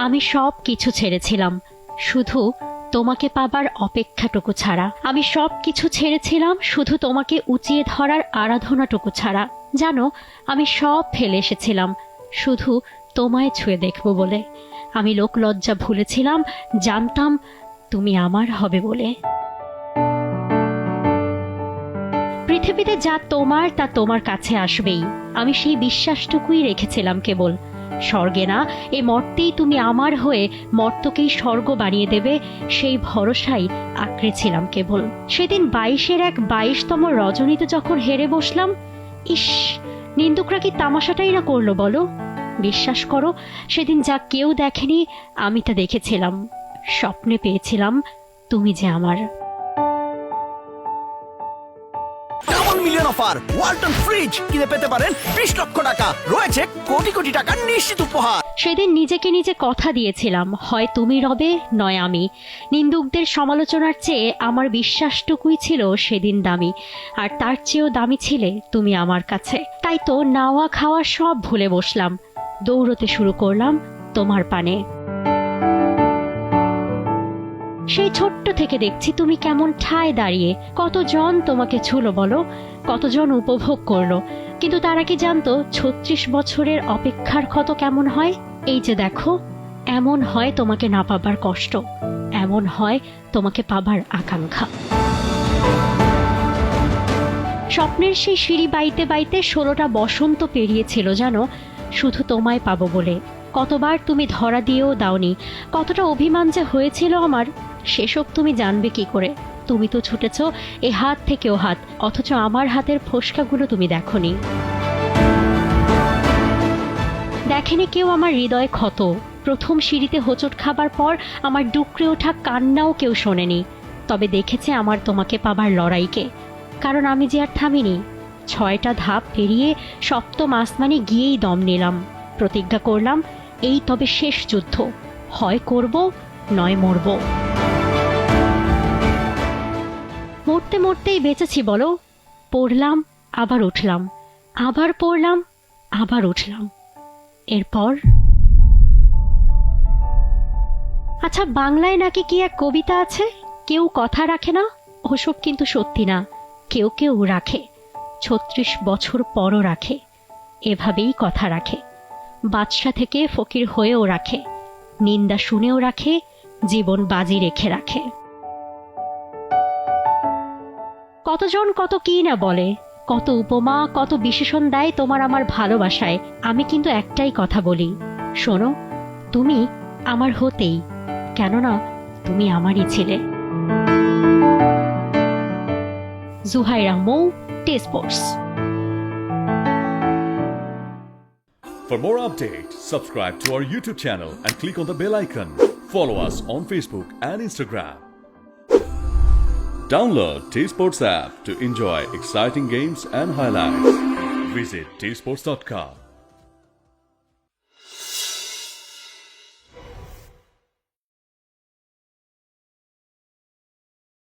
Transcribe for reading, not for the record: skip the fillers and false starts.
আমি সব কিছু ছেড়েছিলাম, শুধু তোমাকে পাবার অপেক্ষাটুকু ছাড়া। আমি সব কিছু ছেড়েছিলাম, শুধু তোমাকে উঁচিয়ে ধরার আরাধনাটুকু ছাড়া। জানো, আমি সব ফেলে এসেছিলাম শুধু তোমায় ছুঁয়ে দেখব বলে। আমি লোকলজ্জা ভুলেছিলাম, জানতাম তুমি আমার হবে বলে। পৃথিবীতে যা তোমার তা তোমার কাছে আসবেই, আমি সেই বিশ্বাসটুকুই রেখেছিলাম কেবল। স্বর্গে না, এ মর্তেই তুমি আমার হয়ে মর্তকেই স্বর্গ বানিয়ে দেবে, সেই ভরসাই আঁকড়েছিলাম কেবল। সেদিন 22-এর এক 22তম রজনীতে যখন হেরে বসলাম, ইস, নিন্দুকরা কি তামাশাটাই না করলো বলো। বিশ্বাস করো, সেদিন যা কেউ দেখেনি আমি তা দেখেছিলাম। স্বপ্নে পেয়েছিলাম তুমি যে আমার। মিলিয়ন অফার ওয়ালটন ফ্রিজ কিনে পেতে পারেন 20 লক্ষ টাকা, রয়েছে কোটি কোটি টাকার নিশ্চিত উপহার। সেদিন নিজেকে নিজে কথা দিয়েছিলাম, হয় তুমি রবে নয় আমি। নিন্দুকদের সমালোচনার চেয়ে আমার বিশ্বাসটুকুই ছিল সেদিন দামি, আর তার চেয়েও দামি ছিলে তুমি আমার কাছে। তাই তো নাওয়া খাওয়া সব ভুলে বসলাম, দৌড়তে শুরু করলাম তোমার পানে। সেই ছোট্ট থেকে দেখছি তুমি কেমন ঠায় দাঁড়িয়ে। কতজন তোমাকে ছুলো বলো, কতজন উপভোগ করলো, কিন্তু তারা কি জানতো 36 বছরের অপেক্ষার ক্ষত কেমন হয়? এই যে দেখো, এমন হয় তোমাকে না পাবার কষ্ট, এমন হয় তোমাকে পাবার আকাঙ্ক্ষা। স্বপ্নের সেই সিঁড়ি বাইতে বাইতে 16টা বসন্ত পেরিয়েছিল জানো, শুধু তোমায় পাবো বলে। কতবার তুমি ধরা দিয়েও দাওনি, কতটা অভিমান যে হয়েছিল আমার, সেসব তুমি জানবে কি করে? তুমি তো ছুটেছ এ হাত থেকে ও হাত, অথচ আমার হাতের ফোসকাগুলো তুমি দেখনি। দেখেনি কেউ আমার হৃদয় ক্ষত। প্রথম সিঁড়িতে হোঁচট খাবার পর আমার ডুকরে ওঠা কান্নাও কেউ শোনেনি। তবে দেখেছে আমার তোমাকে পাবার লড়াইকে, কারণ আমি যে আর থামিনি। 6টা ধাপ পেরিয়ে 7ম আসমানে গিয়েই দম নিলাম। প্রতিজ্ঞা করলাম, এই তবে শেষ যুদ্ধ, হয় করব নয় মরব। মরতে মরতেই বেঁচেছি বলো। পড়লাম, আবার উঠলাম, আবার পড়লাম, আবার উঠলাম। এরপর আচ্ছা, বাংলায় নাকি কি এক কবিতা আছে, কেউ কথা রাখে না। ওসব কিন্তু সত্যি না, কেউ কেউ রাখে, 36 বছর পরও রাখে। এভাবেই কথা রাখে, বাদশা থেকে ফকির হয়েও রাখে, নিন্দা শুনেও রাখে, জীবন বাজি রেখে রাখে। কতজন কত কি না বলে, কত উপমা কত বিশেষণ দেয় তোমার আমার ভালোবাসায়। আমি কিন্তু একটাই কথা বলি, শোনো, তুমি আমার হতেই, কেননা তুমি আমারই ছিলে। জুহাইরা মৌ, টেস্পোর্টস। For more updates, subscribe to our YouTube channel and click on the bell icon. Follow us on Facebook and Instagram. Download T-Sports app to enjoy exciting games and highlights. Visit tsports.com.